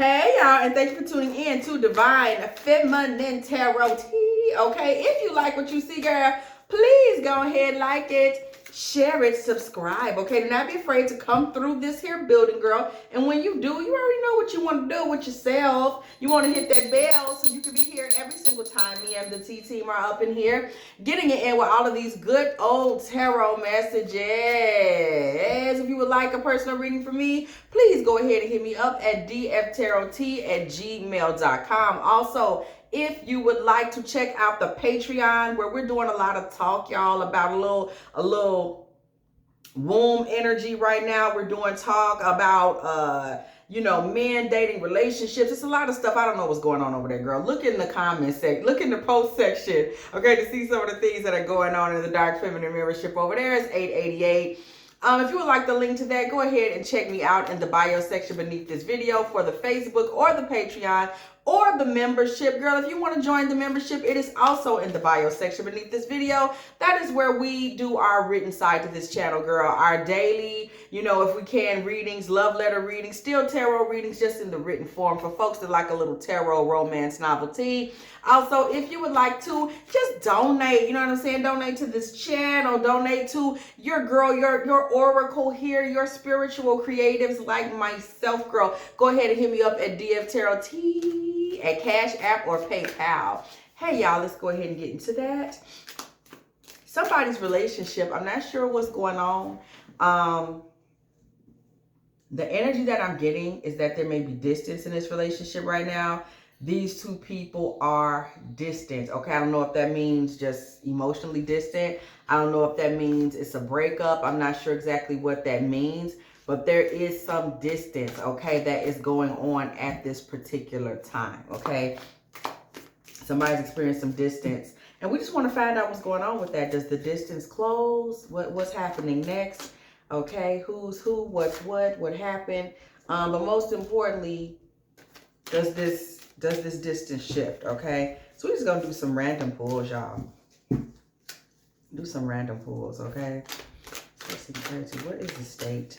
Hey y'all, and thank you for tuning in to Divine Feminine Tarot Tea. Okay, if you like what you see, girl, please go ahead, like it, share it, subscribe. Okay, do not be afraid to come through this here building, girl. And when you do, you already know what you want to do with yourself. You want to hit that bell so you can be here every single time me and the T team are up in here, getting it in with all of these good old tarot messages. If you would like a personal reading from me, please go ahead and hit me up at dftarottea@gmail.com. Also, if you would like to check out the Patreon, where we're doing a lot of talk, y'all, about a little womb energy right now. We're doing talk about men dating, relationships. It's a lot of stuff. I don't know what's going on over there, girl. Look in the comments section, look in the post section, okay, to see some of the things that are going on in the Dark Feminine membership over there. It's $8.88. If you would like the link to that, go ahead and check me out in the bio section beneath this video for the Facebook or the Patreon or the membership. Girl, if you want to join the membership, it is also in the bio section beneath this video. That is where we do our written side to this channel, girl. Our daily, if we can, readings, love letter readings, still tarot readings, just in the written form for folks that like a little tarot romance novelty. Also, if you would like to just donate, you know what I'm saying? Donate to this channel, donate to your girl, your oracle here, your spiritual creatives like myself, girl. Go ahead and hit me up at dftarottea at Cash App or PayPal. Hey, y'all, let's go ahead and get into that. Somebody's relationship, I'm not sure what's going on. The energy that I'm getting is that there may be distance in this relationship right now. These two people are distant. Okay, I don't know if that means just emotionally distant. I don't know if that means it's a breakup. I'm not sure exactly what that means, but there is some distance, okay, that is going on at this particular time, okay? Somebody's experienced some distance, and we just want to find out what's going on with that. Does the distance close? What's happening next? Okay, who's who, what's what happened? But most importantly, does this distance shift? Okay, so we're just gonna do some random pulls, y'all. Do some random pulls, okay? Let's see, clarity. What is the state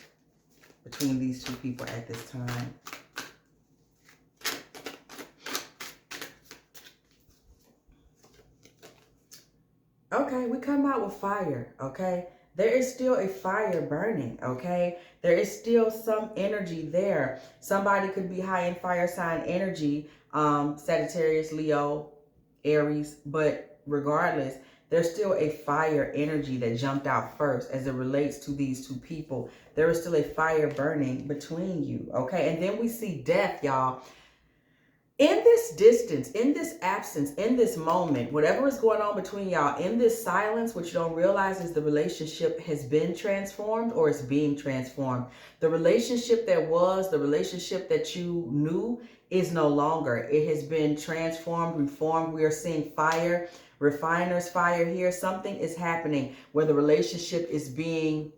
between these two people at this time? Okay, we come out with fire, okay? There is still a fire burning, okay? There is still some energy there. Somebody could be high in fire sign energy, Sagittarius, Leo, Aries, but regardless, there's still a fire energy that jumped out first as it relates to these two people. There is still a fire burning between you, okay? And then we see death, y'all. In this distance, in this absence, in this moment, whatever is going on between y'all, in this silence, what you don't realize is the relationship has been transformed or it's being transformed. The relationship that was, the relationship that you knew is no longer. It has been transformed, reformed. We are seeing fire, refiner's fire here. Something is happening where the relationship is being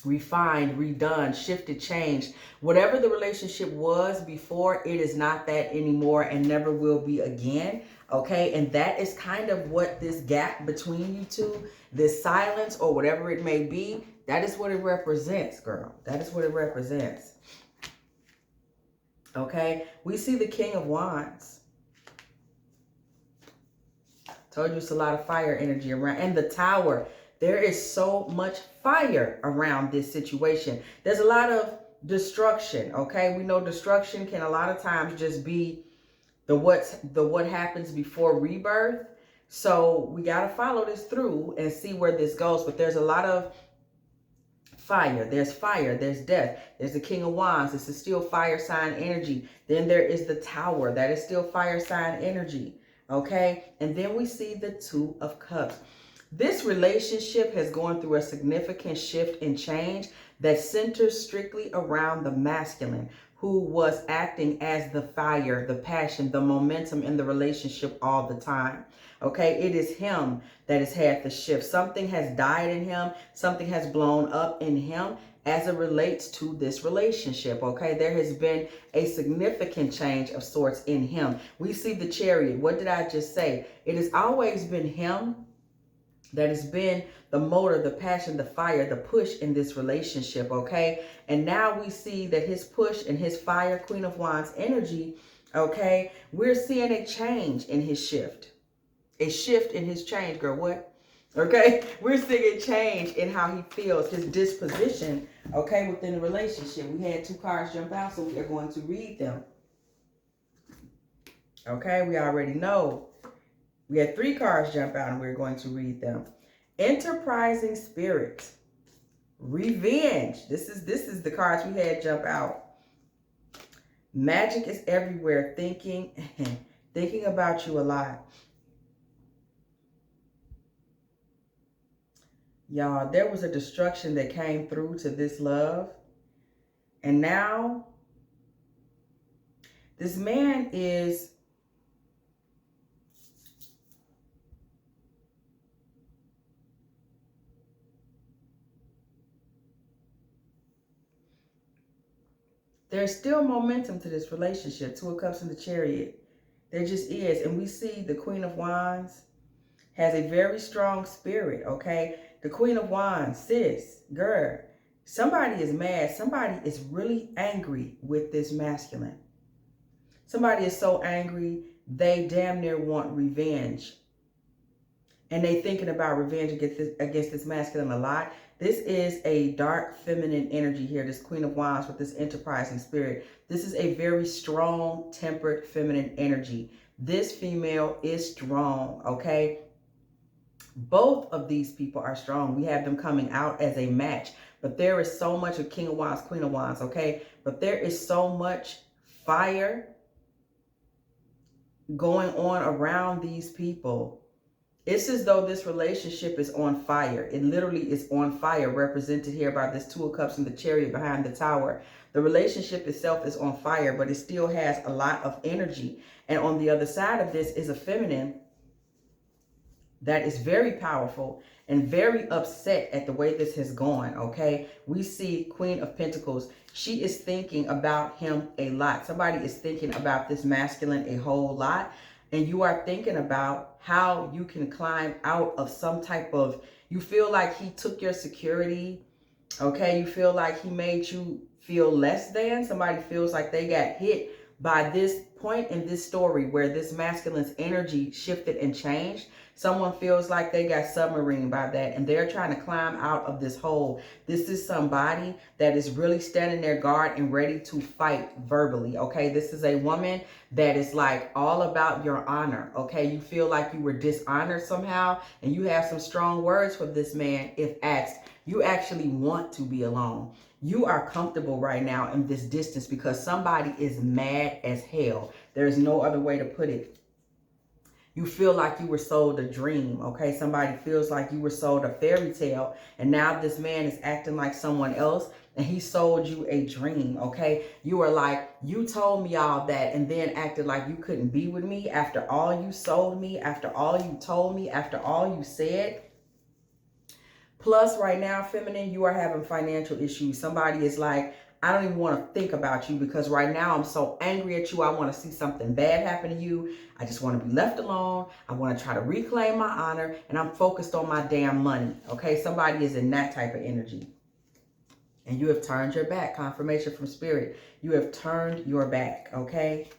refined, redone, shifted, changed. Whatever the relationship was before, it is not that anymore and never will be again. Okay, and that is kind of what this gap between you two, this silence or whatever it may be, that is what it represents, girl. That is what it represents. Okay, we see the King of Wands. Told you it's a lot of fire energy around. And the Tower. There is so much fire around this situation. There's a lot of destruction, okay? We know destruction can a lot of times just be the what happens before rebirth. So we got to follow this through and see where this goes. But there's a lot of fire. There's death. There's the King of Wands. This is still fire sign energy. Then there is the Tower. That is still fire sign energy, okay? And then we see the Two of Cups. This relationship has gone through a significant shift and change that centers strictly around the masculine, who was acting as the fire, the passion, the momentum in the relationship all the time. Okay, it is him that has had the shift. Something has died in him. Something has blown up in him as it relates to this relationship. Okay, there has been a significant change of sorts in him. We see the Chariot. What did I just say? It has always been him that has been the motor, the passion, the fire, the push in this relationship, okay? And now we see that his push and his fire, Queen of Wands energy, okay? We're seeing a change in his shift. A shift in his change, girl, what? Okay? We're seeing a change in how he feels, his disposition, okay, within the relationship. We had 2 cards jump out, so we are going to read them. Okay, we already know. We had 3 cards jump out and we're going to read them. Enterprising spirit. Revenge. This is the cards we had jump out. Magic is everywhere. Thinking about you a lot. Y'all, there was a destruction that came through to this love. And now this man is there's still momentum to this relationship. 2 of Cups in the Chariot. There just is. And we see the Queen of Wands has a very strong spirit, okay? The Queen of Wands, sis, girl, somebody is mad. Somebody is really angry with this masculine. Somebody is so angry, they damn near want revenge. And they thinking about revenge against this masculine a lot. This is a dark feminine energy here, this Queen of Wands with this enterprising spirit. This is a very strong, tempered, feminine energy. This female is strong, okay? Both of these people are strong. We have them coming out as a match. But there is so much of King of Wands, Queen of Wands, okay? But there is so much fire going on around these people. It's as though this relationship is on fire. It literally is on fire, represented here by this 2 of Cups and the Chariot behind the Tower. The relationship itself is on fire, but it still has a lot of energy. And on the other side of this is a feminine that is very powerful and very upset at the way this has gone, okay? We see Queen of Pentacles. She is thinking about him a lot. Somebody is thinking about this masculine a whole lot. And you are thinking about how you can climb out of some type of, you feel like he took your security, okay? You feel like he made you feel less than. Somebody feels like they got hit by this point in this story where this masculine's energy shifted and changed. Someone feels like they got submarined by that and they're trying to climb out of this hole. This is somebody that is really standing their guard and ready to fight verbally, okay? This is a woman that is like all about your honor, okay? You feel like you were dishonored somehow and you have some strong words for this man if asked. You actually want to be alone. You are comfortable right now in this distance because somebody is mad as hell. There is no other way to put it. You feel like you were sold a dream, okay? Somebody feels like you were sold a fairy tale, and now this man is acting like someone else, and he sold you a dream, okay? You were like, you told me all that, and then acted like you couldn't be with me after all you sold me, after all you told me, after all you said. Plus, right now, feminine, you are having financial issues. Somebody is like, I don't even want to think about you because right now I'm so angry at you. I want to see something bad happen to you. I just want to be left alone. I want to try to reclaim my honor and I'm focused on my damn money. Okay, somebody is in that type of energy. And you have turned your back. Confirmation from spirit. You have turned your back, okay?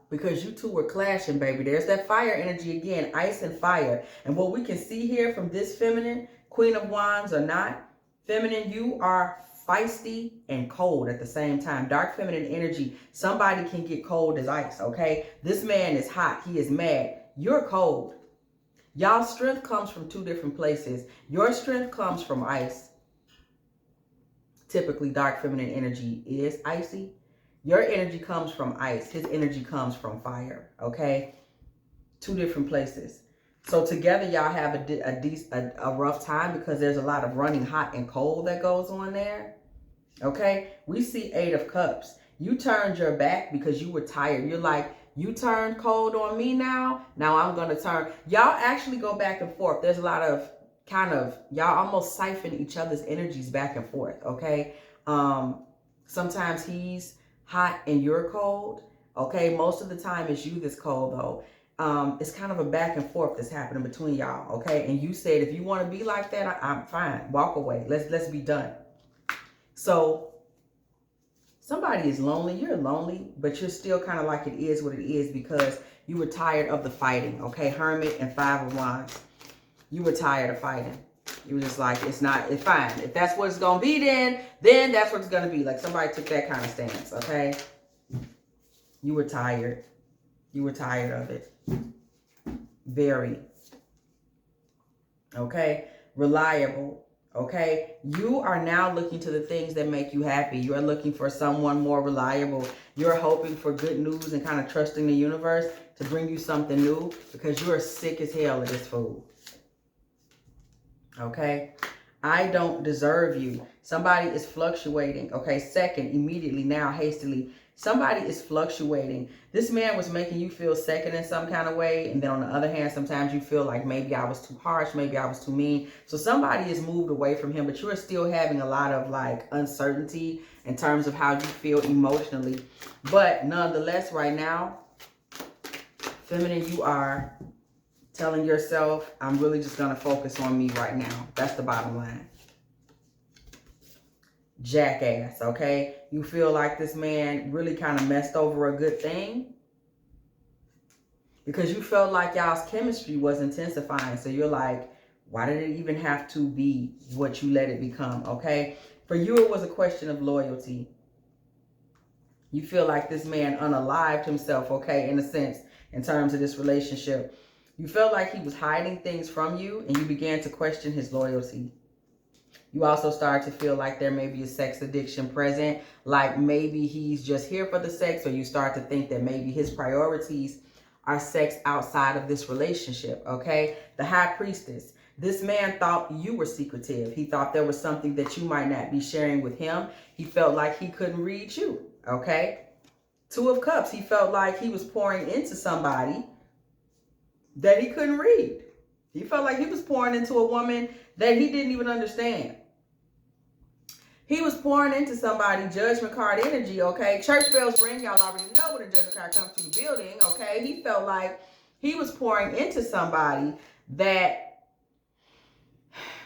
Because you two were clashing, baby. There's that fire energy again, ice and fire. And what we can see here from this feminine, Queen of Wands or not, feminine, you are feisty and cold at the same time. Dark feminine energy. Somebody can get cold as ice, okay? This man is hot. He is mad. You're cold. Y'all's strength comes from 2 different places. Your strength comes from ice. Typically, dark feminine energy is icy. Your energy comes from ice. His energy comes from fire, okay? 2 different places. So together, y'all have a rough time because there's a lot of running hot and cold that goes on there, okay? We see 8 of Cups. You turned your back because you were tired. You're like, you turned cold on me now. Now I'm going to turn. Y'all actually go back and forth. There's a lot of y'all almost siphon each other's energies back and forth, okay? Sometimes he's hot and you're cold, okay? Most of the time it's you that's cold though. It's kind of a back and forth that's happening between y'all, okay? And you said, if you want to be like that, I'm fine. Walk away. Let's be done. So somebody is lonely. You're lonely, but you're still kind of like it is what it is because you were tired of the fighting, okay? Hermit and Five of Wands. You were tired of fighting. You were just like, it's fine. If that's what it's going to be, then that's what it's going to be. Like somebody took that kind of stance, okay? You were tired. You were tired of it. Very. Okay? Reliable. Okay? You are now looking to the things that make you happy. You are looking for someone more reliable. You're hoping for good news and kind of trusting the universe to bring you something new because you are sick as hell of this fool. Okay? I don't deserve you. Somebody is fluctuating. Okay? Second, immediately now, hastily. Somebody is fluctuating. This man was making you feel second in some kind of way. And then on the other hand, sometimes you feel like maybe I was too harsh. Maybe I was too mean. So somebody has moved away from him, but you are still having a lot of like uncertainty in terms of how you feel emotionally. But nonetheless, right now, feminine, you are telling yourself, I'm really just going to focus on me right now. That's the bottom line. Jackass, okay? You feel like this man really kind of messed over a good thing because you felt like y'all's chemistry was intensifying. So you're like, why did it even have to be what you let it become, okay? For you, it was a question of loyalty. You feel like this man unalived himself, okay, in a sense, in terms of this relationship. You felt like he was hiding things from you and you began to question his loyalty. You also start to feel like there may be a sex addiction present, like maybe he's just here for the sex, or you start to think that maybe his priorities are sex outside of this relationship, okay? The High Priestess. This man thought you were secretive. He thought there was something that you might not be sharing with him. He felt like he couldn't read you, okay? Two of Cups. He felt like he was pouring into somebody that he couldn't read. He felt like he was pouring into a woman that he didn't even understand. He was pouring into somebody, Judgment card energy, okay? Church bells ring. Y'all already know when a Judgment card comes to the building, okay? He felt like he was pouring into somebody that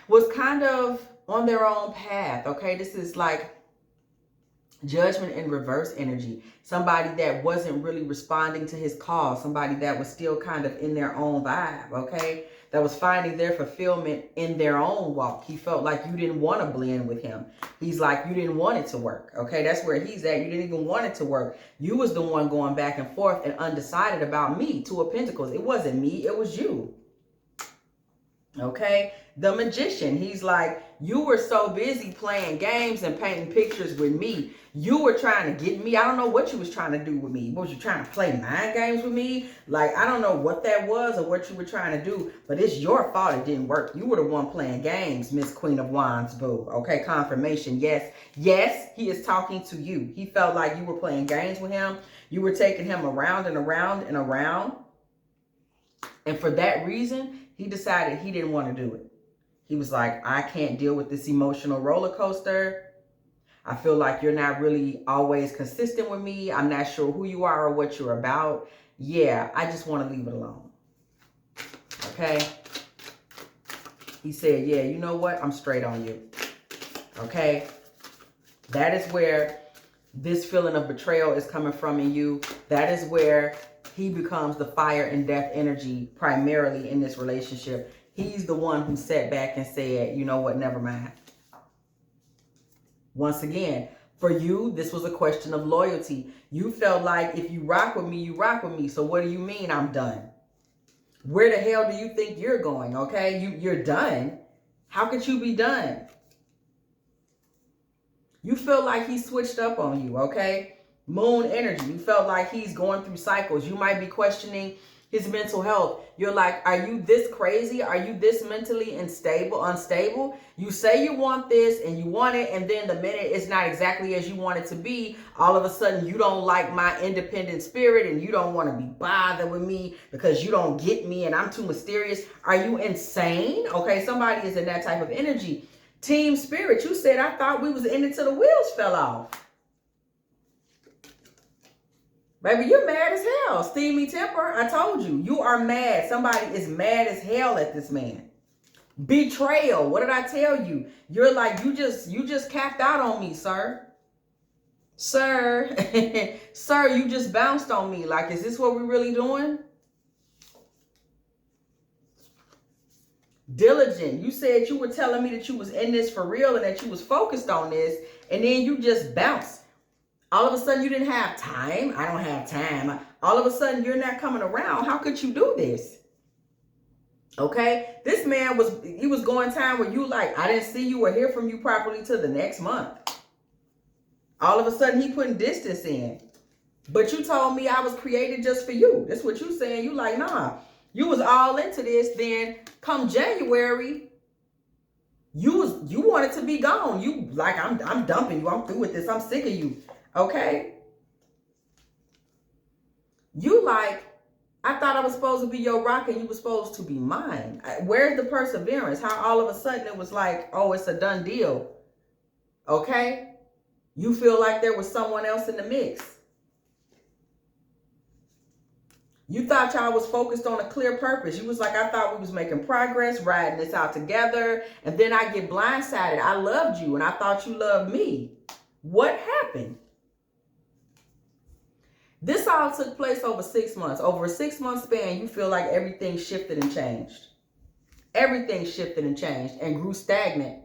was kind of on their own path, okay? This is like Judgment in reverse energy. Somebody that wasn't really responding to his call. Somebody that was still kind of in their own vibe, okay? That was finding their fulfillment in their own walk. He felt like you didn't want to blend with him. He's like, you didn't want it to work, okay? That's where he's at. You didn't even want it to work. You was the one going back and forth and undecided about me. Two of Pentacles. It wasn't me. It was you. Okay? The Magician. He's like, you were so busy playing games and painting pictures with me. You were trying to get me. I don't know what you was trying to do with me. Was you trying to play mind games with me? Like, I don't know what that was or what you were trying to do, but it's your fault it didn't work. You were the one playing games, Miss Queen of Wands, boo. Okay, confirmation. Yes, yes, he is talking to you. He felt like you were playing games with him. You were taking him around and around and around. And for that reason, he decided he didn't want to do it. He was like, I can't deal with this emotional roller coaster. I feel like you're not really always consistent with me. I'm not sure who you are or what you're about. Yeah, I just want to leave it alone. Okay? He said, yeah, you know what? I'm straight on you. Okay? That is where this feeling of betrayal is coming from in you. That is where he becomes the fire and death energy primarily in this relationship. He's the one who sat back and said, you know what? Never mind. Once again, for you, this was a question of loyalty. You felt like if you rock with me, you rock with me. So what do you mean I'm done? Where the hell do you think you're going? Okay, you're done. How could you be done? You feel like he switched up on you, okay? Moon energy. You felt like he's going through cycles. You might be questioning his mental health. You're like, are you this crazy? Are you this mentally unstable? You say you want this and you want it, and then the minute it's not exactly as you want it to be, all of a sudden you don't like my independent spirit and you don't want to be bothered with me because you don't get me and I'm too mysterious. Are you insane? Okay, somebody is in that type of energy. Team spirit, you said, I thought we was in it till the wheels fell off. Baby, you're mad as hell. Steamy temper. I told you. You are mad. Somebody is mad as hell at this man. Betrayal. What did I tell you? You're like, you just capped out on me, sir. Sir. Sir, you just bounced on me. Like, is this what we're really doing? Diligent. You said you were telling me that you was in this for real and that you was focused on this, and then you just bounced. All of a sudden you didn't have time. I don't have time. All of a sudden you're not coming around. How could you do this? Okay? This man was going time where you like, I didn't see you or hear from you properly till the next month. All of a sudden he putting distance in. But you told me I was created just for you. That's what you saying. You like, nah. You was all into this. Then come January, you wanted to be gone. You like, I'm dumping you. I'm through with this. I'm sick of you. Okay? You like, I thought I was supposed to be your rock and you were supposed to be mine. Where's the perseverance? How all of a sudden it was like, oh, it's a done deal. Okay? You feel like there was someone else in the mix. You thought y'all was focused on a clear purpose. You was like, I thought we was making progress, riding this out together. And then I get blindsided. I loved you and I thought you loved me. What happened? This all took place over 6 months. Over a 6-month span, you feel like everything shifted and changed. Everything shifted and changed and grew stagnant.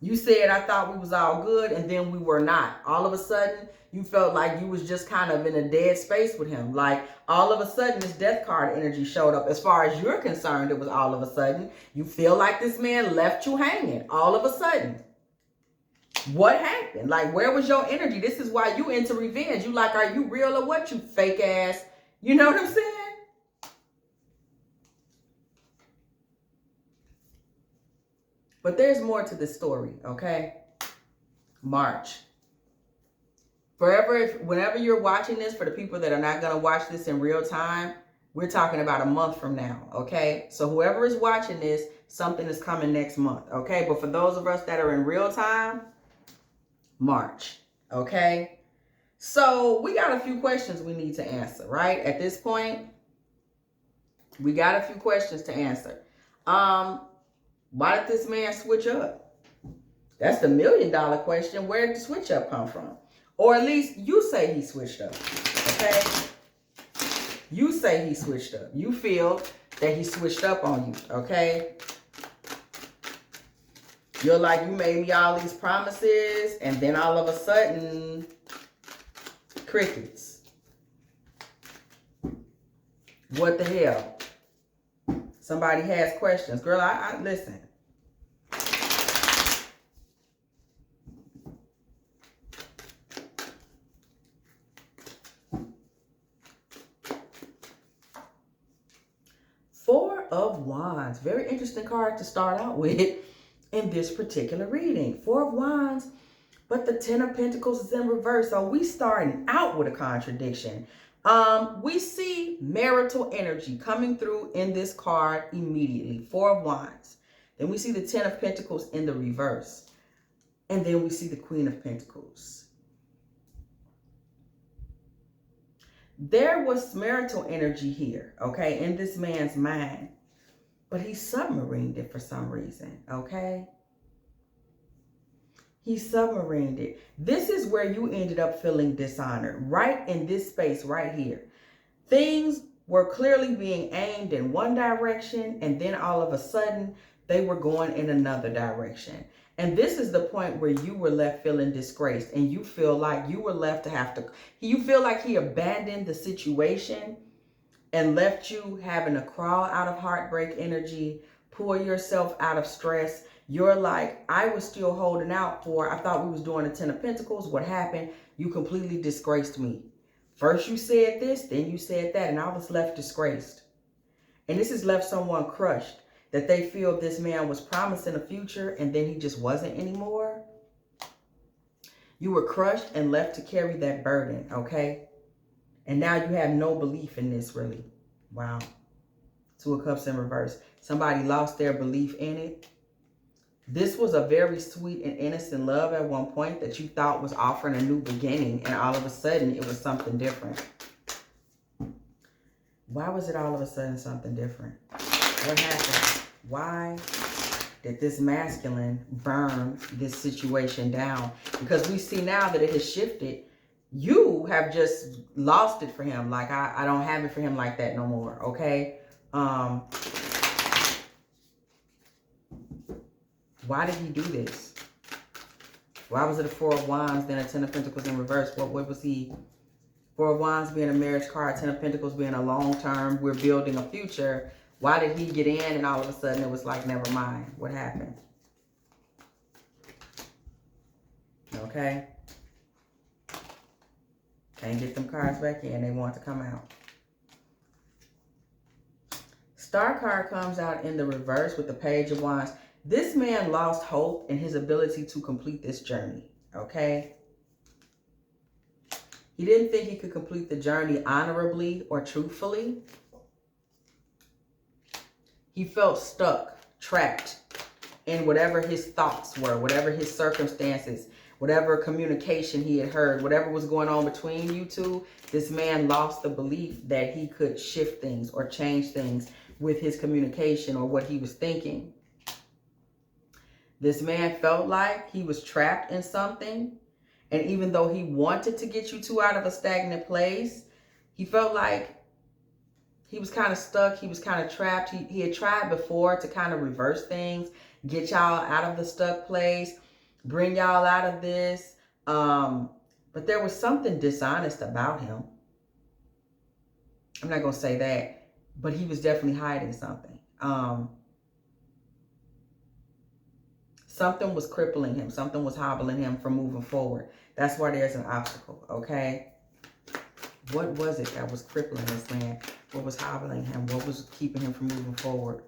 You said, I thought we was all good, and then we were not. All of a sudden, you felt like you was just kind of in a dead space with him. Like, all of a sudden, this death card energy showed up. As far as you're concerned, it was all of a sudden. You feel like this man left you hanging. All of a sudden. What happened? Like, where was your energy? This is why you into revenge. You like, are you real or what, you fake ass? You know what I'm saying? But there's more to this story, okay? March. Whenever you're watching this, for the people that are not going to watch this in real time, we're talking about a month from now, okay? So whoever is watching this, something is coming next month, okay? But for those of us that are in real time, March, okay? So we got a few questions we need to answer, right? At this point, we got a few questions to answer. Why did this man switch up? That's the $1 million question. Where did the switch up come from? Or at least you say he switched up, okay? You say he switched up. You feel that he switched up on you, okay? You're like, you made me all these promises, and then all of a sudden, crickets. What the hell? Somebody has questions. Girl, I listen. Four of Wands. Very interesting card to start out with in this particular reading. Four of Wands, but the Ten of Pentacles is in reverse. So we starting out with a contradiction. We see marital energy coming through in this card immediately. Four of Wands. Then we see the Ten of Pentacles in the reverse. And then we see the Queen of Pentacles. There was marital energy here, okay, in this man's mind. But he submarined it for some reason, okay? He submarined it. This is where you ended up feeling dishonored, right in this space right here. Things were clearly being aimed in one direction, and then all of a sudden, they were going in another direction. And this is the point where you were left feeling disgraced, and you feel like you were left to you feel like he abandoned the situation and left you having to crawl out of heartbreak energy, pull yourself out of stress. You're like, I was still holding out I thought we was doing the Ten of Pentacles. What happened? You completely disgraced me. First you said this, then you said that, and I was left disgraced. And this has left someone crushed, that they feel this man was promising a future and then he just wasn't anymore. You were crushed and left to carry that burden, okay? And now you have no belief in this, really. Wow. Two of Cups in reverse. Somebody lost their belief in it. This was a very sweet and innocent love at one point that you thought was offering a new beginning, and all of a sudden it was something different. Why was it all of a sudden something different? What happened? Why did this masculine burn this situation down? Because we see now that it has shifted. You have just lost it for him. Like, I don't have it for him like that no more, okay? Why did he do this? Why was it a Four of Wands, then a Ten of Pentacles in reverse? What was he? Four of Wands being a marriage card, Ten of Pentacles being a long term, we're building a future. Why did he get in and all of a sudden it was like, never mind? What happened? Okay. Can't get them cards back in. They want to come out. Star card comes out in the reverse with the Page of Wands. This man lost hope in his ability to complete this journey, okay? He didn't think he could complete the journey honorably or truthfully. He felt stuck, trapped in whatever his thoughts were, whatever his circumstances, whatever communication he had heard, whatever was going on between you two. This man lost the belief that he could shift things or change things with his communication or what he was thinking. This man felt like he was trapped in something. And even though he wanted to get you two out of a stagnant place, he felt like he was kind of stuck. He was kind of trapped. He had tried before to kind of reverse things, get y'all out of the stuck place, bring y'all out of this. But there was something dishonest about him. I'm not going to say that, but he was definitely hiding something. Something was crippling him. Something was hobbling him from moving forward. That's why there's an obstacle, okay? What was it that was crippling this man? What was hobbling him? What was keeping him from moving forward?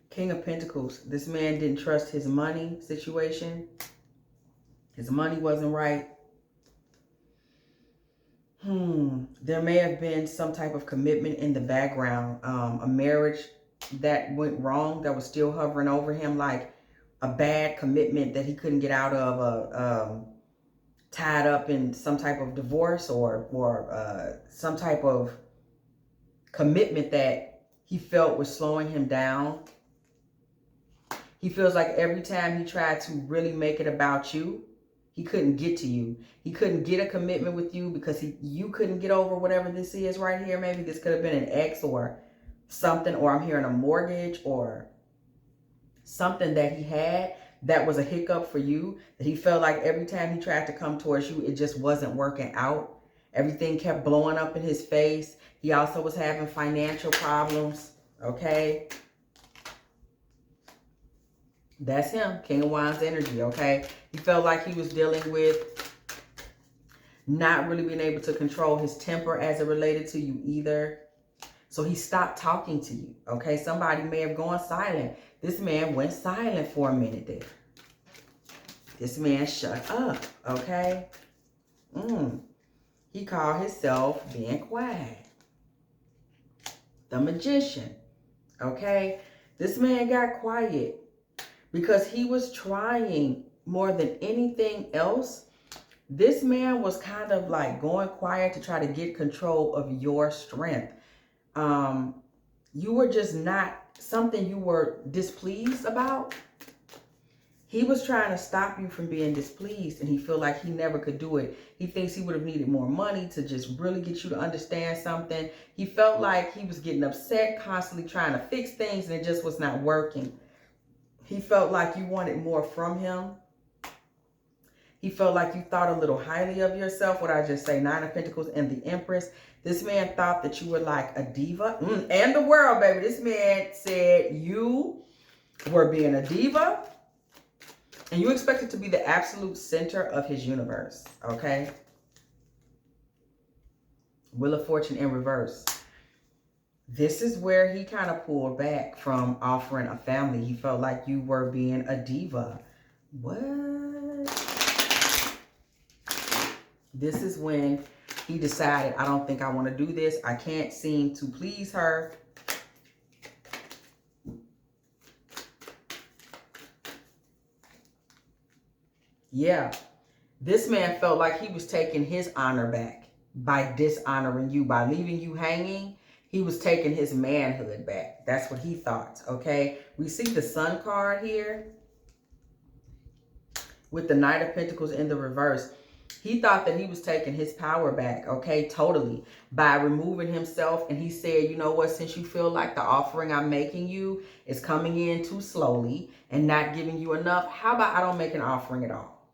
King of Pentacles. This man didn't trust his money situation. His money wasn't right. There may have been some type of commitment in the background. A marriage that went wrong that was still hovering over him, like a bad commitment that he couldn't get out of, tied up in some type of divorce or some type of commitment that he felt was slowing him down. He feels like every time he tried to really make it about you, he couldn't get to you. He couldn't get a commitment with you because you couldn't get over whatever this is right here. Maybe this could have been an ex or something, or I'm hearing a mortgage or something that he had that was a hiccup for you, that he felt like every time he tried to come towards you, it just wasn't working out. Everything kept blowing up in his face. He also was having financial problems, okay? That's him, King of Wands energy, okay? He felt like he was dealing with not really being able to control his temper as it related to you either. So he stopped talking to you, okay? Somebody may have gone silent. This man went silent for a minute there. This man shut up, okay? He called himself being quiet. The Magician, okay? This man got quiet because he was trying more than anything else. This man was kind of like going quiet to try to get control of your strength. You were just not something you were displeased about. He was trying to stop you from being displeased, and he felt like he never could do it. He thinks he would have needed more money to just really get you to understand something. He felt like he was getting upset, constantly trying to fix things, and it just was not working. He felt like you wanted more from him. He felt like you thought a little highly of yourself. What I just say, Nine of Pentacles and the Empress. This man thought that you were like a diva. And the world, baby. This man said you were being a diva. And you expected to be the absolute center of his universe. Okay? Wheel of Fortune in reverse. This is where he kind of pulled back from offering a family. He felt like you were being a diva. What? This is when he decided, I don't think I want to do this. I can't seem to please her. Yeah. This man felt like he was taking his honor back by dishonoring you, by leaving you hanging. He was taking his manhood back. That's what he thought, okay? We see the Sun card here with the Knight of Pentacles in the reverse. He thought that he was taking his power back, okay, totally, by removing himself. And he said, you know what, since you feel like the offering I'm making you is coming in too slowly and not giving you enough, how about I don't make an offering at all,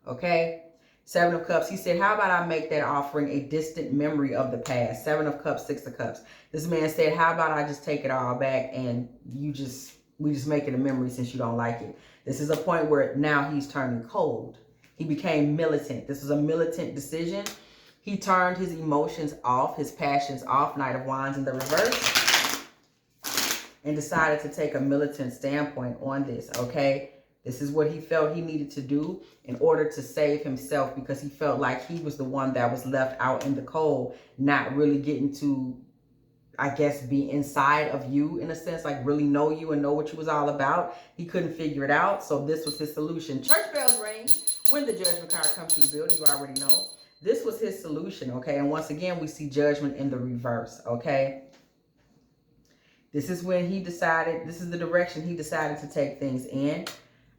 okay? Seven of Cups, he said, how about I make that offering a distant memory of the past? Seven of Cups, Six of Cups. This man said, how about I just take it all back and we just make it a memory since you don't like it. This is a point where now he's turning cold. He became militant. This was a militant decision. He turned his emotions off, his passions off, Knight of Wands in the reverse, and decided to take a militant standpoint on this, okay? This is what he felt he needed to do in order to save himself, because he felt like he was the one that was left out in the cold, not really getting to, I guess, be inside of you in a sense, like really know you and know what you was all about. He couldn't figure it out. So this was his solution. Church bells ring when the Judgment card comes to the building. You already know. This was his solution, okay? And once again, we see Judgment in the reverse, okay? This is when he decided, this is the direction he decided to take things in,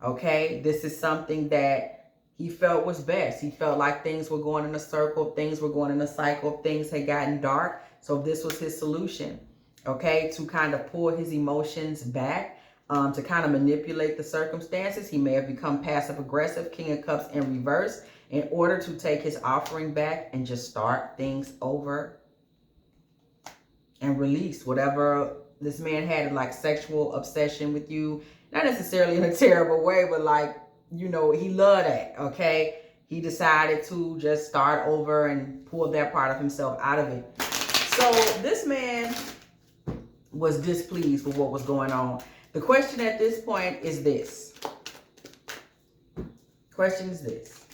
okay? This is something that he felt was best. He felt like things were going in a circle, things were going in a cycle, things had gotten dark. So this was his solution, okay, to kind of pull his emotions back, to kind of manipulate the circumstances. He may have become passive aggressive, King of Cups in reverse, in order to take his offering back and just start things over and release whatever this man had, like sexual obsession with you. Not necessarily in a terrible way, but like, you know, he loved that, okay? He decided to just start over and pull that part of himself out of it. So this man was displeased with what was going on. The question at this point is this. Question is this.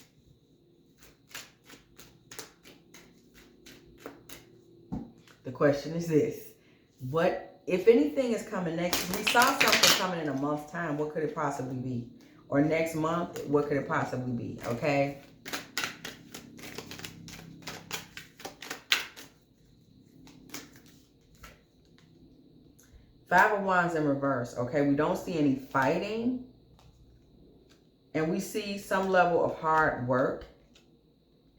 The question is this. What, if anything is coming next? We saw something coming in a month's time. What could it possibly be? Or next month, what could it possibly be? Okay. Five of Wands in reverse, okay? We don't see any fighting. And we see some level of hard work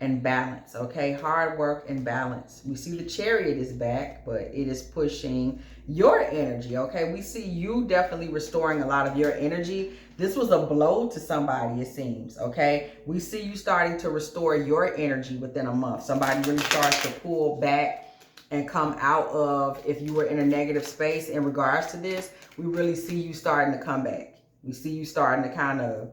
and balance, okay? Hard work and balance. We see the Chariot is back, but it is pushing your energy, okay? We see you definitely restoring a lot of your energy. This was a blow to somebody, it seems, okay? We see you starting to restore your energy within a month. Somebody really starts to pull back and come out of, if you were in a negative space in regards to this, we really see you starting to come back. We see you starting to kind of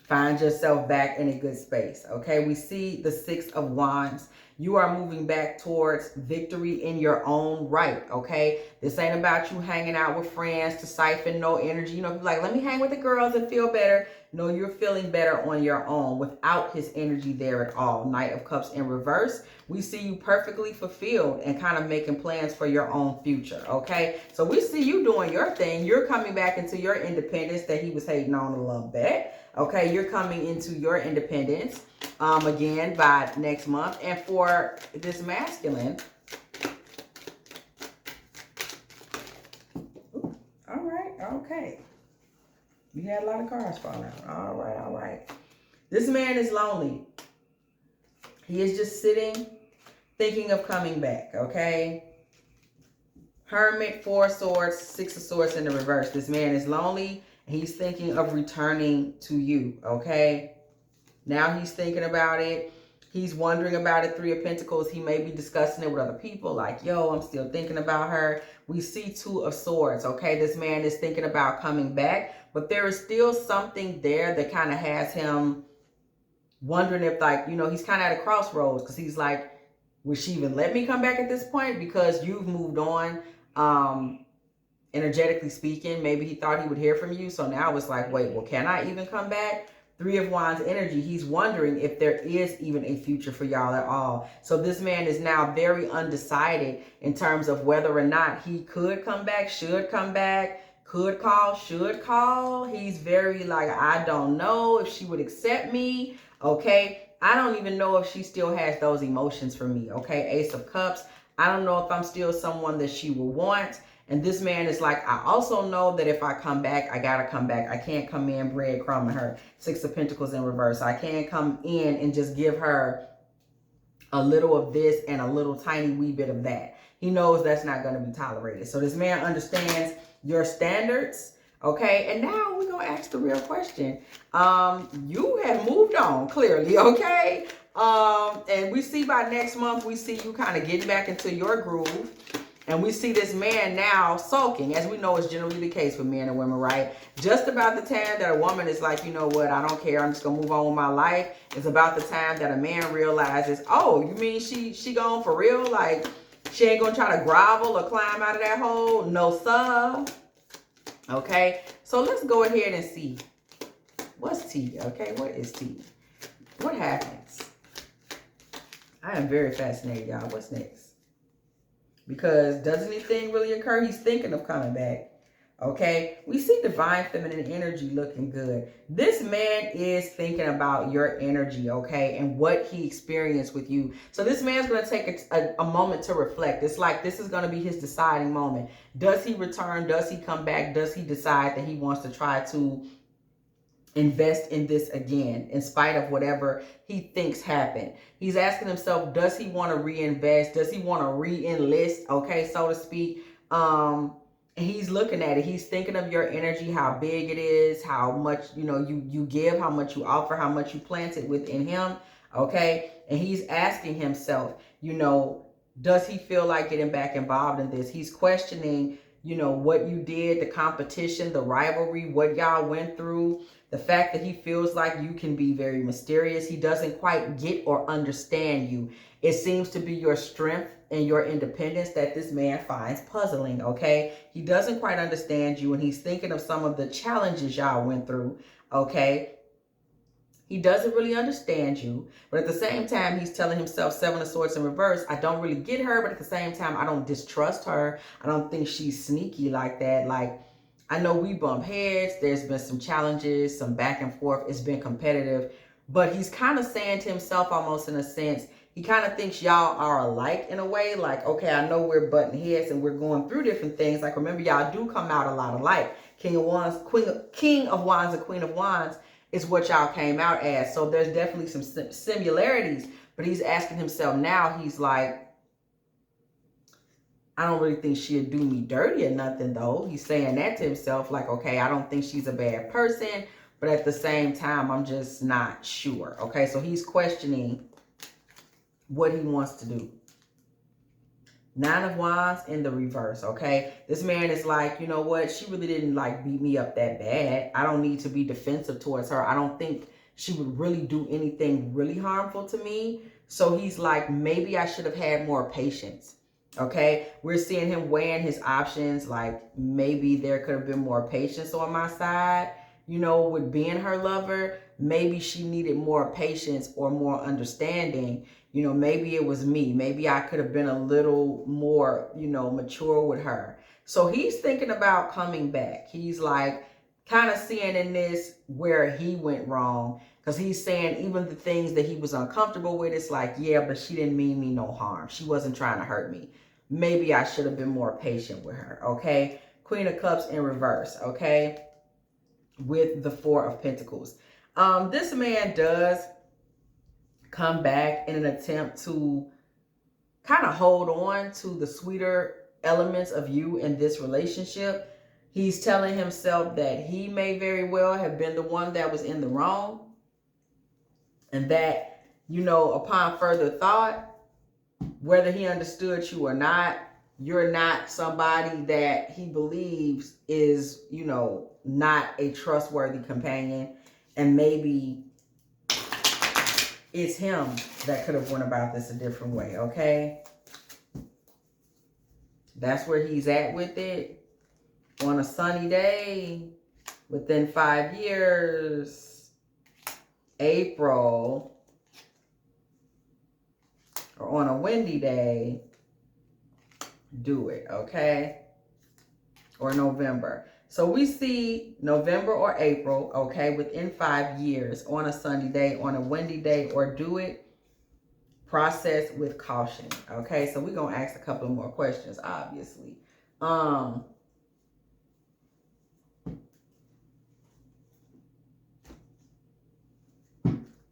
find yourself back in a good space, okay? We see the Six of Wands. You are moving back towards victory in your own right, okay? This ain't about you hanging out with friends to siphon no energy. You know, people like, let me hang with the girls and feel better. No, you're feeling better on your own without his energy there at all. Knight of Cups in reverse. We see you perfectly fulfilled and kind of making plans for your own future, okay? So we see you doing your thing. You're coming back into your independence that he was hating on a little bit, okay? You're coming into your independence again by next month. And for this masculine, all right, okay. You had a lot of cards fall out. All right, all right. This man is lonely. He is just sitting, thinking of coming back, okay? Hermit, Four of Swords, Six of Swords in the reverse. This man is lonely. He's thinking of returning to you, okay? Now he's thinking about it. He's wondering about it. Three of Pentacles. He may be discussing it with other people like, yo, I'm still thinking about her. We see Two of Swords, okay? This man is thinking about coming back, but there is still something there that kind of has him wondering if, like, you know, he's kind of at a crossroads because he's like, would she even let me come back at this point? Because you've moved on, energetically speaking. Maybe he thought he would hear from you. So now it's like, wait, well, can I even come back? Three of Wands energy. He's wondering if there is even a future for y'all at all. So this man is now very undecided in terms of whether or not he could come back, should come back, could call, should call. He's very like, I don't know if she would accept me. Okay. I don't even know if she still has those emotions for me. Okay. Ace of Cups. I don't know if I'm still someone that she will want. And this man is like, I also know that if I come back, I gotta come back. I can't come in breadcrumbing her. Six of Pentacles in reverse. I can't come in and just give her a little of this and a little tiny wee bit of that. He knows that's not going to be tolerated. So this man understands your standards. Okay. And now we're going to ask the real question. You have moved on clearly. Okay. And we see by next month, we see you kind of getting back into your groove. And we see this man now sulking, as we know is generally the case with men and women, right? Just about the time that a woman is like, you know what, I don't care, I'm just going to move on with my life. It's about the time that a man realizes, oh, you mean she gone for real? Like, she ain't going to try to grovel or climb out of that hole? No, sir. Okay, so let's go ahead and see. What's T? Okay, what is T? What happens? I am very fascinated, y'all. What's next? Because does anything really occur? He's thinking of coming back. Okay. We see divine feminine energy looking good. This man is thinking about your energy. Okay. And what he experienced with you. So this man's going to take a moment to reflect. It's like this is going to be his deciding moment. Does he return? Does he come back? Does he decide that he wants to try to invest in this again, in spite of whatever he thinks happened? He's asking himself, does he want to reinvest? Does he want to re-enlist? Okay, so to speak. And he's looking at it. He's thinking of your energy, how big it is, how much, you know, you give, how much you offer, how much you planted within him. Okay. And he's asking himself, you know, does he feel like getting back involved in this? He's questioning, you know, what you did, the competition, the rivalry, what y'all went through. The fact that he feels like you can be very mysterious. He doesn't quite get or understand you. It seems to be your strength and your independence that this man finds puzzling, okay? He doesn't quite understand you, and he's thinking of some of the challenges y'all went through, okay? He doesn't really understand you, but at the same time, he's telling himself, Seven of Swords in reverse, I don't really get her, but at the same time, I don't distrust her. I don't think she's sneaky like that. Like, I know we bump heads. There's been some challenges, some back and forth. It's been competitive. But he's kind of saying to himself, almost in a sense, he kind of thinks y'all are alike in a way. Like, okay, I know we're butting heads and we're going through different things. Like, remember, y'all do come out a lot alike. King of Wands, King of Wands and Queen of Wands is what y'all came out as. So there's definitely some similarities. But he's asking himself now, he's like, I don't really think she'll do me dirty or nothing, though. He's saying that to himself, like, okay, I don't think she's a bad person, but at the same time, I'm just not sure. Okay, so he's questioning what he wants to do. Nine of Wands in the reverse, okay? This man is like, you know what? She really didn't, like, beat me up that bad. I don't need to be defensive towards her. I don't think she would really do anything really harmful to me. So he's like, maybe I should have had more patience. Okay, we're seeing him weighing his options. Like, maybe there could have been more patience on my side, you know, with being her lover. Maybe she needed more patience or more understanding. You know, maybe it was me. Maybe I could have been a little more, you know, mature with her. So he's thinking about coming back. He's like kind of seeing in this where he went wrong. Because he's saying even the things that he was uncomfortable with, it's like, yeah, but she didn't mean me no harm. She wasn't trying to hurt me. Maybe I should have been more patient with her, okay? Queen of Cups in reverse, okay? With the Four of Pentacles. This man does come back in an attempt to kind of hold on to the sweeter elements of you in this relationship. He's telling himself that he may very well have been the one that was in the wrong. And that, you know, upon further thought, whether he understood you or not, you're not somebody that he believes is, you know, not a trustworthy companion. And maybe it's him that could have went about this a different way, okay? That's where he's at with it. On a sunny day, within 5 years, April, or on a windy day, do it, okay? Or November. So we see November or April, okay, within 5 years, on a sunny day, on a windy day, or do it, process with caution, okay? So we're going to ask a couple of more questions, obviously.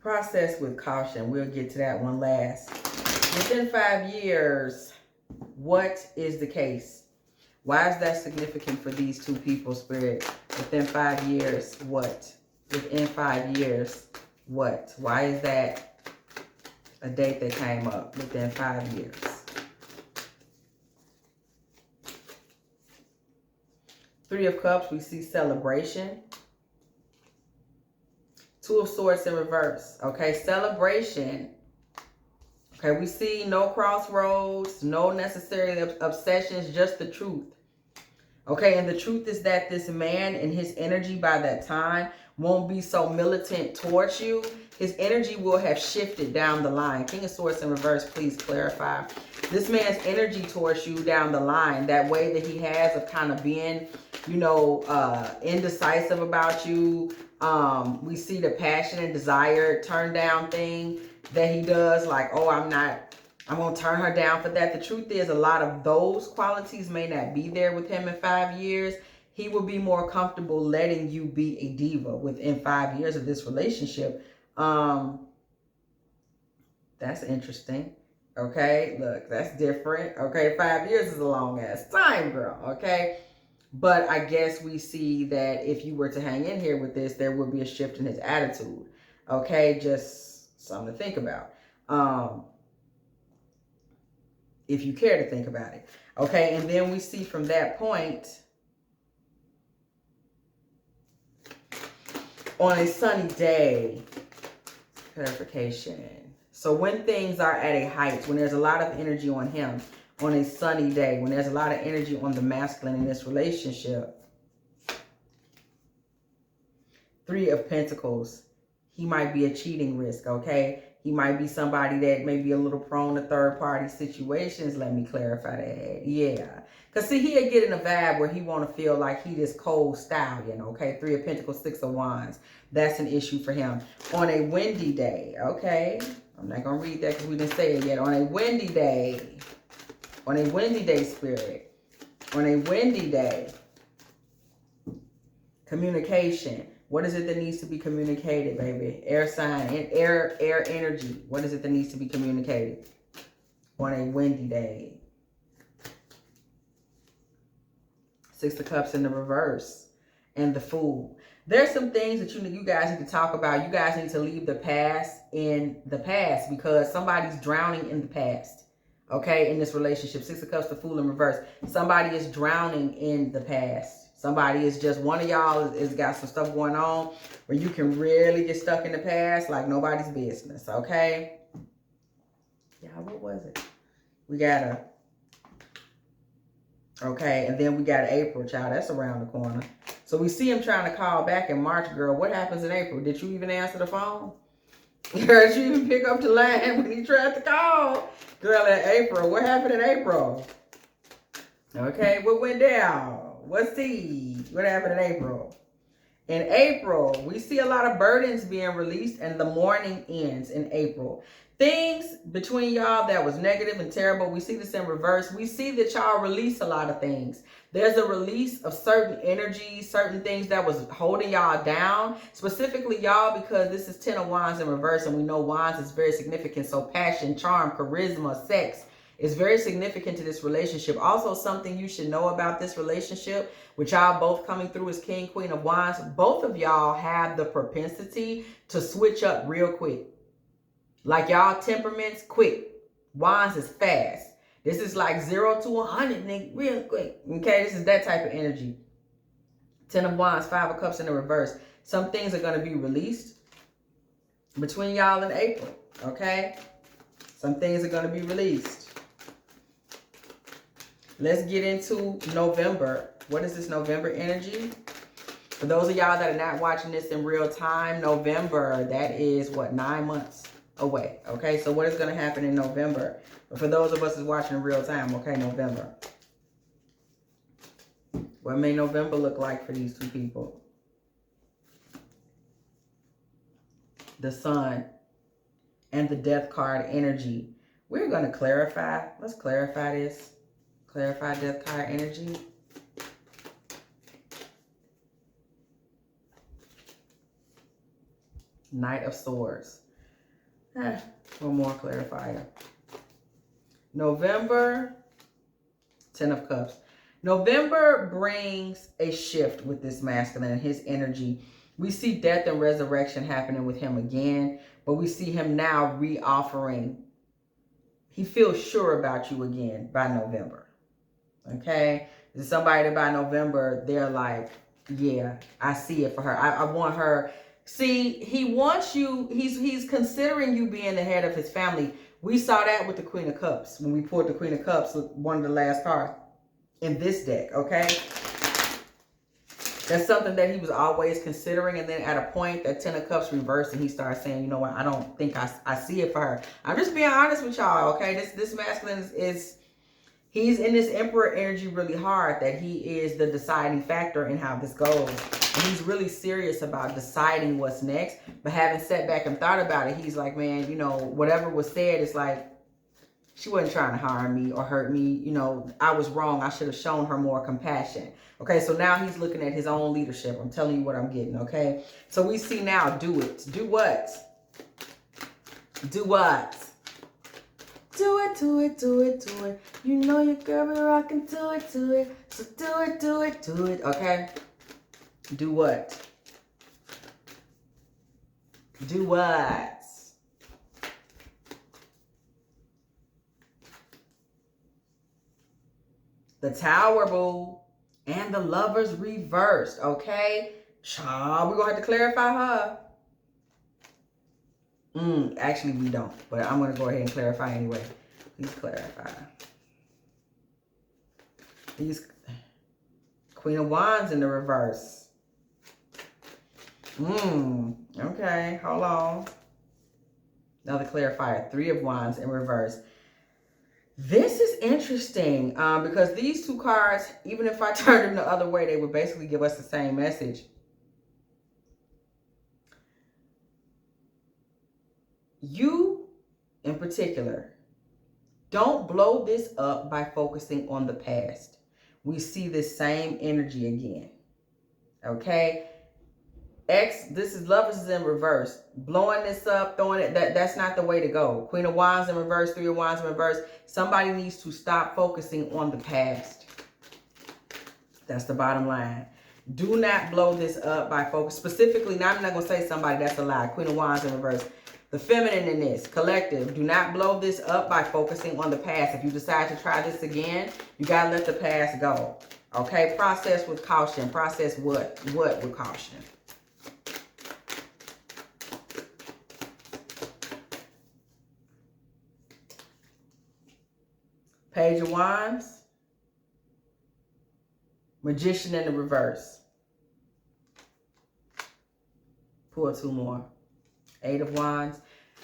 Process with caution. We'll get to that one last. Within 5 years, what is the case? Why is that significant for these two people, Spirit? Within 5 years, what? Within 5 years, what? Why is that a date that came up within 5 years? Three of Cups, we see celebration. Two of Swords in reverse, okay? Celebration. Okay, we see no crossroads, no necessarily obsessions, just the truth. Okay, and the truth is that this man and his energy by that time won't be so militant towards you. His energy will have shifted down the line. King of Swords in reverse, please clarify. This man's energy towards you down the line, that way that he has of kind of being, you know, indecisive about you. We see the passion and desire turn down thing that he does, like, oh, I'm going to turn her down for that. The truth is, a lot of those qualities may not be there with him in 5 years. He will be more comfortable letting you be a diva within 5 years of this relationship. That's interesting. Okay, look, that's different. Okay, 5 years is a long ass time, girl. Okay, but I guess we see that if you were to hang in here with this, there would be a shift in his attitude. Okay, just something to think about. If you care to think about it. Okay, and then we see from that point, on a sunny day, clarification. So when things are at a height, when there's a lot of energy on him, on a sunny day, when there's a lot of energy on the masculine in this relationship, Three of Pentacles, he might be a cheating risk, okay? He might be somebody that may be a little prone to third-party situations. Let me clarify that. Yeah. Because, see, he'll get in a vibe where he want to feel like he this cold stallion, okay? Three of Pentacles, Six of Wands. That's an issue for him. On a windy day, okay? I'm not going to read that because we didn't say it yet. On a windy day, Spirit. On a windy day, communication. What is it that needs to be communicated, baby? Air sign and air energy. What is it that needs to be communicated on a windy day? Six of Cups in the reverse and the Fool. There's some things that you guys need to talk about. You guys need to leave the past in the past because somebody's drowning in the past. Okay, in this relationship. Six of Cups, the Fool in reverse. Somebody is drowning in the past. Somebody is just, one of y'all is got some stuff going on where you can really get stuck in the past like nobody's business, okay? Yeah, what was it? We got okay, and then we got April, child. That's around the corner. So we see him trying to call back in March, girl. What happens in April? Did you even answer the phone? Girl, did you even pick up the line when he tried to call? Girl, in April. What happened in April? Okay, what went down? What's the? What happened in April? In April, we see a lot of burdens being released and the mourning ends in April. Things between y'all that was negative and terrible, we see this in reverse. We see that y'all release a lot of things. There's a release of certain energies, certain things that was holding y'all down. Specifically y'all, because this is 10 of Wands in reverse and we know Wands is very significant. So passion, charm, charisma, sex is very significant to this relationship. Also, something you should know about this relationship, with y'all both coming through as King, Queen of Wands, both of y'all have the propensity to switch up real quick. Like y'all temperaments, quick. Wands is fast. This is like 0 to 100, nigga, real quick. Okay, this is that type of energy. 10 of Wands, 5 of Cups in the reverse. Some things are going to be released between y'all in April, okay? Some things are going to be released. Let's get into November. What is this November energy? For those of y'all that are not watching this in real time, November, that is what, 9 months away. Okay, so what is going to happen in November? But for those of us who's watching in real time, okay, November. What may November look like for these two people? The Sun and the Death card energy. We're going to clarify. Let's clarify this. Clarify Death card energy. Knight of Swords. One more clarifier. November, 10 of Cups. November brings a shift with this masculine and his energy. We see death and resurrection happening with him again, but we see him now re-offering. He feels sure about you again by November. Okay? There's somebody that by November, they're like, yeah, I see it for her. I want her. See, he wants you, he's considering you being the head of his family. We saw that with the Queen of Cups. When we pulled the Queen of Cups, one of the last cards in this deck, okay? That's something that he was always considering. And then at a point, that 10 of Cups reversed and he started saying, you know what, I don't think I see it for her. I'm just being honest with y'all, okay? This masculine is, he's in this Emperor energy really hard, that he is the deciding factor in how this goes. And he's really serious about deciding what's next. But having sat back and thought about it, he's like, man, you know, whatever was said, it's like, she wasn't trying to harm me or hurt me. You know, I was wrong. I should have shown her more compassion. Okay, so now he's looking at his own leadership. I'm telling you what I'm getting, okay? So we see now, do it. Do what? Do what? Do it, do it, do it, do it. You know your girl be rocking, do it, do it. So do it, do it, do it, okay? Do what? Do what? The Tower, boo. And the Lovers reversed, okay? Child, we're going to have to clarify her. Actually, we don't. But I'm going to go ahead and clarify anyway. Please clarify. These Queen of Wands in the reverse. Okay, hold on. Another clarifier. 3 of Wands in reverse. This is interesting because these two cards, even if I turned them the other way, they would basically give us the same message. You, in particular, don't blow this up by focusing on the past. We see this same energy again. Okay? This is Lovers is in reverse. Blowing this up, throwing it, that's not the way to go. Queen of Wands in reverse, 3 of Wands in reverse. Somebody needs to stop focusing on the past. That's the bottom line. Do not blow this up by focus. Specifically, now I'm not going to say somebody, that's a lie. Queen of Wands in reverse. The feminine in this, collective, do not blow this up by focusing on the past. If you decide to try this again, you got to let the past go. Okay? Process with caution. Process what? What with caution? Page of Wands. Magician in the reverse. Pull 2 more. 8 of Wands.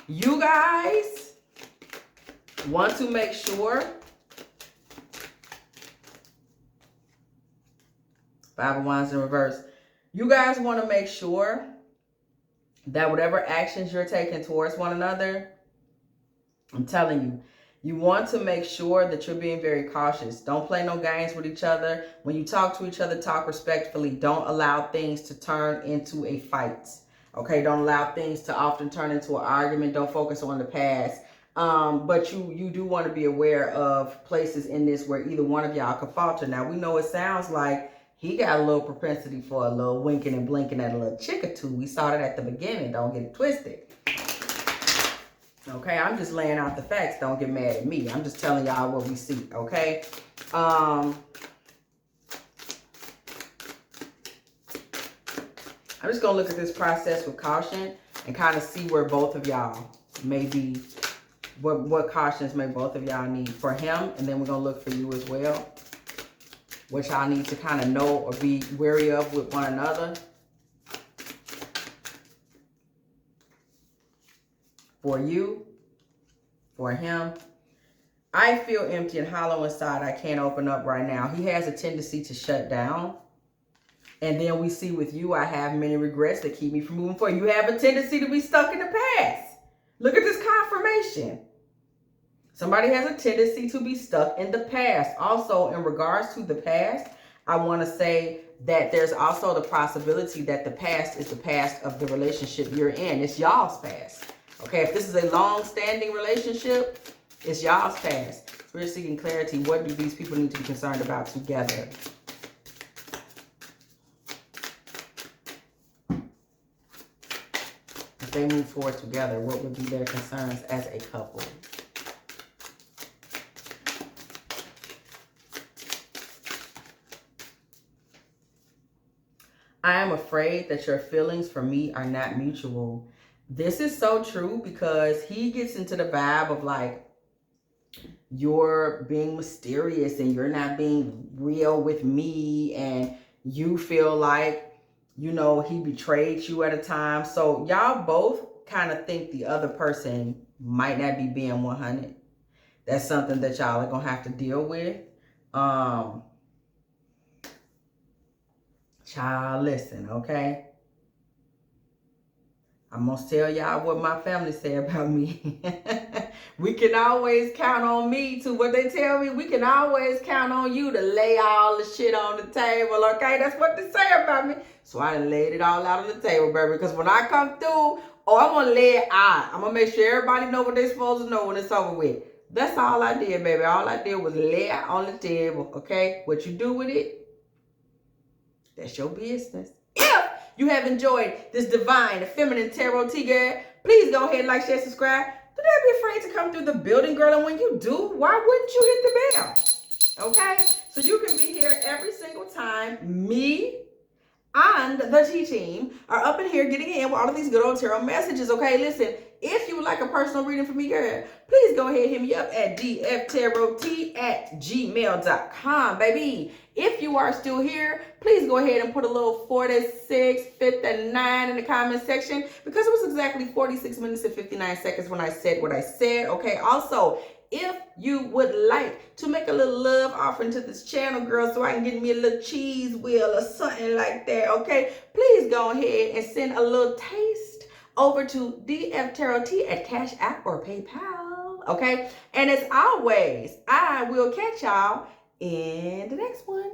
You guys want to make sure. 5 of Wands in reverse. You guys want to make sure that whatever actions you're taking towards one another, I'm telling you, you want to make sure that you're being very cautious. Don't play no games with each other. When you talk to each other, talk respectfully. Don't allow things to turn into a fight. Okay, don't allow things to often turn into an argument. Don't focus on the past. But you do want to be aware of places in this where either one of y'all could falter. Now, we know it sounds like he got a little propensity for a little winking and blinking at a little chick or two. We saw that at the beginning. Don't get it twisted. Okay, I'm just laying out the facts. Don't get mad at me. I'm just telling y'all what we see, okay? I'm just going to look at this process with caution and kind of see where both of y'all may be, what cautions may both of y'all need for him. And then we're going to look for you as well, what y'all need to kind of know or be wary of with one another. For you, for him. I feel empty and hollow inside. I can't open up right now. He has a tendency to shut down. And then we see with you, I have many regrets that keep me from moving forward. You have a tendency to be stuck in the past. Look at this confirmation. Somebody has a tendency to be stuck in the past. Also, in regards to the past, I want to say that there's also the possibility that the past is the past of the relationship you're in. It's y'all's past. Okay, if this is a long-standing relationship, it's y'all's past. We're seeking clarity. What do these people need to be concerned about together? If they move forward together, what would be their concerns as a couple? I am afraid that your feelings for me are not mutual. This is so true because he gets into the vibe of like, you're being mysterious and you're not being real with me, and you feel like, you know, he betrayed you at a time. So y'all both kind of think the other person might not be being 100. That's something that y'all are gonna have to deal with. Child, listen, okay? I'm gonna tell y'all what my family say about me. We can always count on me to what they tell me. We can always count on you to lay all the shit on the table, okay? That's what they say about me. So I done laid it all out on the table, baby. Because when I come through, I'm gonna lay it out. I'm gonna make sure everybody know what they're supposed to know when it's over with. That's all I did, baby. All I did was lay it on the table, okay? What you do with it, that's your business. If you have enjoyed this divine feminine tarot tea, girl, please go ahead, like, share, subscribe. Do not be afraid to come through the building, girl. And when you do, why wouldn't you hit the bell? Okay? So you can be here every single time. Me and the T-team are up in here getting in with all of these good old tarot messages. Okay? Listen, if you would like a personal reading from me, girl, please go ahead and hit me up at dftarottea@gmail.com, baby. If you are still here, please go ahead and put a little 46:59 in the comment section, because it was exactly 46 minutes and 59 seconds when I said what I said. Okay, also, if you would like to make a little love offering to this channel, girl, so I can get me a little cheese wheel or something like that, okay, please go ahead and send a little taste over to dftarottea at Cash App or PayPal, okay? And as always, I will catch y'all in the next one.